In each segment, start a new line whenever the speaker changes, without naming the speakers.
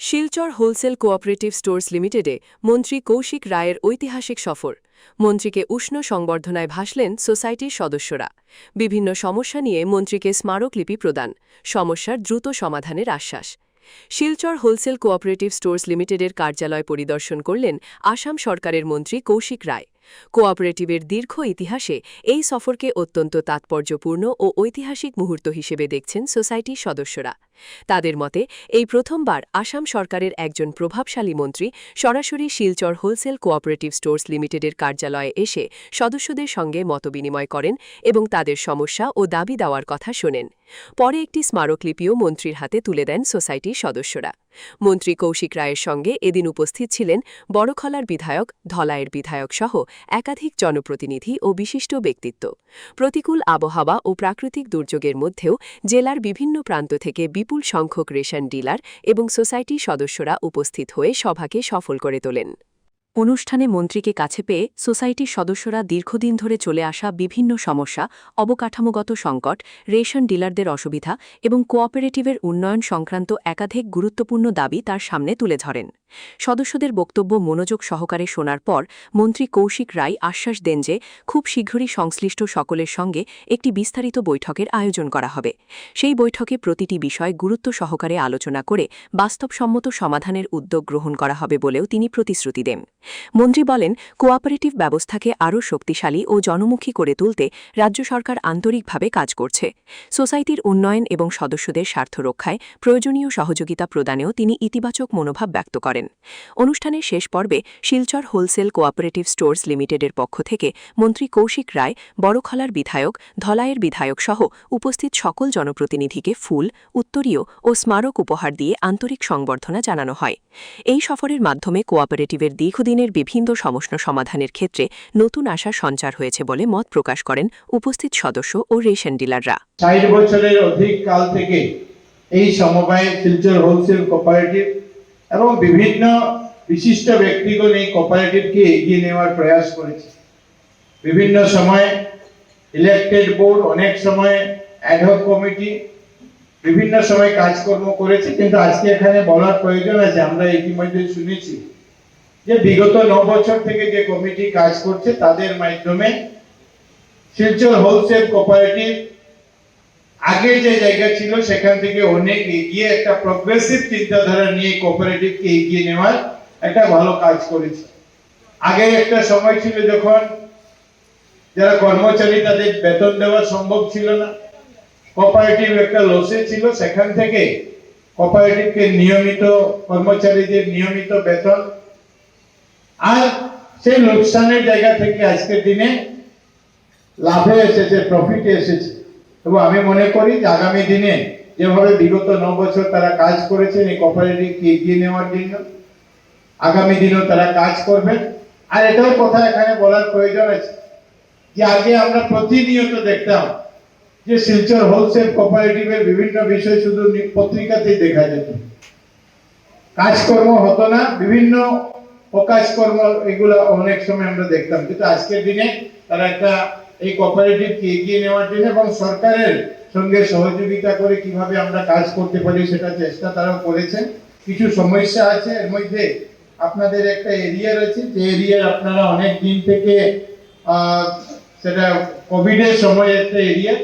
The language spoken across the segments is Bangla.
শিলচর হোলসেল কোঅপারেটিভ স্টোর্স লিমিটেডে মন্ত্রী কৌশিক রায়ের ঐতিহাসিক সফর। মন্ত্রীকে উষ্ণ সংবর্ধনায় ভাসলেন সোসাইটির সদস্যরা। বিভিন্ন সমস্যা নিয়ে মন্ত্রীকে স্মারকলিপি প্রদান, সমস্যার দ্রুত সমাধানের আশ্বাস। শিলচর হোলসেল কোঅপারেটিভ স্টোর্স লিমিটেডের কার্যালয় পরিদর্শন করলেন আসাম সরকারের মন্ত্রী কৌশিক রায়। কোঅপারেটিভের দীর্ঘ ইতিহাসে এই সফরকে অত্যন্ত তাৎপর্যপূর্ণ ও ঐতিহাসিক মুহূর্ত হিসেবে দেখছেন সোসাইটির সদস্যরা। তাদের মতে এই প্রথমবার আসাম সরকারের একজন প্রভাবশালী মন্ত্রী সরাসরি শিলচর হোলসেল কোঅপারেটিভ স্টোর্স লিমিটেডের কার্যালয়ে এসে সদস্যদের সঙ্গে মতবিনিময় করেন এবং তাদের সমস্যা ও দাবি দেওয়ার কথা শোনেন। পরে একটি স্মারকলিপিও মন্ত্রীর হাতে তুলে দেন সোসাইটির সদস্যরা। মন্ত্রী কৌশিক রায়ের সঙ্গে এদিন উপস্থিত ছিলেন বড়খলার বিধায়ক, ধলাইয়ের বিধায়ক সহ একাধিক জনপ্রতিনিধি ও বিশিষ্ট ব্যক্তিত্ব। প্রতিকূল আবহাওয়া ও প্রাকৃতিক দুর্যোগের মধ্যেও জেলার বিভিন্ন প্রান্ত থেকে বিপুল সংখ্যক রেশন ডিলার এবং সোসাইটির সদস্যরা উপস্থিত হয়ে সভাকে সফল করে তোলেন। অনুষ্ঠানে মন্ত্রীকে কাছে পেয়ে সোসাইটির সদস্যরা দীর্ঘদিন ধরে চলে আসা বিভিন্ন সমস্যা, অবকাঠামোগত সংকট, রেশন ডিলারদের অসুবিধা এবং কোঅপারেটিভের উন্নয়ন সংক্রান্ত একাধিক গুরুত্বপূর্ণ দাবি তার সামনে তুলে ধরেন। সদস্যদের বক্তব্য মনোযোগ সহকারে শোনার পর মন্ত্রী কৌশিক রায় আশ্বাস দেন যে খুব শীঘ্রই সংশ্লিষ্ট সকলের সঙ্গে একটি বিস্তারিত বৈঠকের আয়োজন করা হবে। সেই বৈঠকে প্রতিটি বিষয় গুরুত্ব সহকারে আলোচনা করে বাস্তবসম্মত সমাধানের উদ্যোগ গ্রহণ করা হবে বলেও তিনি প্রতিশ্রুতি দেন। মন্ত্রী বলেন, কোঅপারেটিভ ব্যবস্থাকে আরও শক্তিশালী ও জনমুখী করে তুলতে রাজ্য সরকার আন্তরিকভাবে কাজ করছে। সোসাইটির উন্নয়ন এবং সদস্যদের স্বার্থ রক্ষায় প্রয়োজনীয় সহযোগিতা প্রদানেও তিনি ইতিবাচক মনোভাব ব্যক্ত করেন। অনুষ্ঠানের শেষ পর্বে শিলচর হোলসেল কোঅপারেটিভ স্টোর্স লিমিটেডের পক্ষ থেকে মন্ত্রী কৌশিক রায়, বড়খলার বিধায়ক, ধলাইয়ের বিধায়ক সহ উপস্থিত সকল জনপ্রতিনিধিকে ফুল, উত্তরীয় ও স্মারক উপহার দিয়ে আন্তরিক সংবর্ধনা জানানো হয়। এই সফরের মাধ্যমে কোঅপারেটিভের দীর্ঘদিনের বিভিন্ন সমস্যা সমাধানের ক্ষেত্রে নতুন আশার সঞ্চার হয়েছে বলে মত প্রকাশ করেন উপস্থিত সদস্য ও রেশন ডিলাররা।
60 বছরের অধিক কাল থেকে এই সমবায় শিলচর হোলসেল কোঅপারেটিভ এবং বিভিন্ন বিশিষ্ট ব্যক্তিগণ এই কোঅপারেটিভকে এগিয়ে নেওয়ার প্রয়াস করেছে। বিভিন্ন সময় ইলেক্টেড বোর্ড, অনেক সময় অ্যাডহক কমিটি বিভিন্ন সময় কাজকর্ম করেছে, কিন্তু আজকে এখানে বলার প্রয়োজন আছে। আমরা ইতিমধ্যে শুনেছি যে বিগত 9 বছর থেকে যে কমিটি কাজ করছে তাদের মাধ্যমে শিলচর হোলসেল কোঅপারেটিভ আগে যে জায়গা ছিল সেখান থেকে অনেক এগিয়ে একটা প্রগ্রেসিভ চিন্তাধারা নিয়ে কোঅপারেটিভকে এগিয়ে নেওয়ার একটা ভালো কাজ করেছে। আগে একটা সময় ছিল যখন যারা কর্মচারী তাদের বেতন দেওয়া সম্ভব ছিল না, কোঅপারেটিভ একটা লসে ছিল, সেখান থেকে কোঅপারেটিভকে নিয়মিত কর্মচারীদের নিয়মিত বেতন, আর সেই লোকসানের জায়গা থেকে আজকের দিনে লাভে এসেছে, প্রফিটে এসেছে। এবং আমি মনে করি যে আগামী দিনে যেভাবে বিগত 9 বছর তারা কাজ করেছেন এই কোঅপারেটিভকে এগিয়ে নেওয়ার জন্য, আগামী দিনেও তারা কাজ করবেন। আর এটাও কথা এখানে বলার প্রয়োজন আছে যে আগে আমরা প্রতিনিয়ত দেখতাম যে শিলচর হোলসেল কোঅপারেটিভের বিভিন্ন বিষয় শুধু পত্রিকাতেই দেখা যেত, কাজকর্ম হতো না, বিভিন্ন প্রকাশকর্ম এগুলো অনেক সময় আমরা দেখতাম। কিন্তু আজকের দিনে তারা একটা এই কোঅপারেটিভকে এগিয়ে নেওয়ার জন্য এবং সরকারের সঙ্গে সহযোগিতা করে কিভাবে আমরা কাজ করতে পারি সেটা চেষ্টা তারা করেছেন। কিছু সমস্যা আছে, এর মধ্যে আপনাদের একটা এরিয়া রয়েছে যে এরিয়ার আপনারা অনেক দিন থেকে সেটা কোভিডের সময় একটা এরিয়া,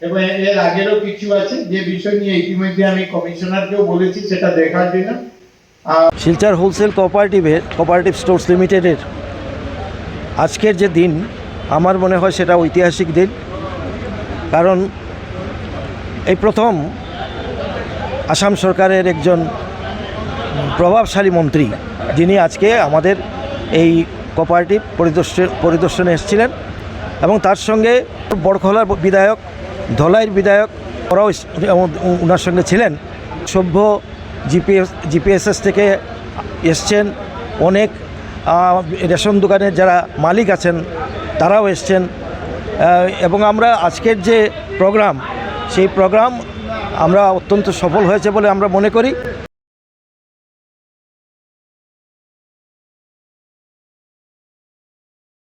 এবং এর আগেরও কিছু আছে যে বিষয় নিয়ে ইতিমধ্যে আমি কমিশনারকেও বলেছি সেটা দেখার জন্য।
শিলচর হোলসেল কোঅপারেটিভ স্টোর্স লিমিটেডের আজকের যে দিন, আমার মনে হয় সেটা ঐতিহাসিক দিন। কারণ এই প্রথম আসাম সরকারের একজন প্রভাবশালী মন্ত্রী যিনি আজকে আমাদের এই কোঅপারেটিভ পরিদর্শনে এসেছিলেন, এবং তার সঙ্গে বড়খলার বিধায়ক, ধলাইয়ের বিধায়ক, ওরাও ওনার সঙ্গে ছিলেন। সভ্য জিপিএসএস থেকে এসছেন, অনেক রেশন দোকানের যারা মালিক আছেন তারাও এসছেন, এবং আমরা আজকের যে প্রোগ্রাম সেই প্রোগ্রাম আমরা অত্যন্ত সফল হয়েছে বলে আমরা মনে করি।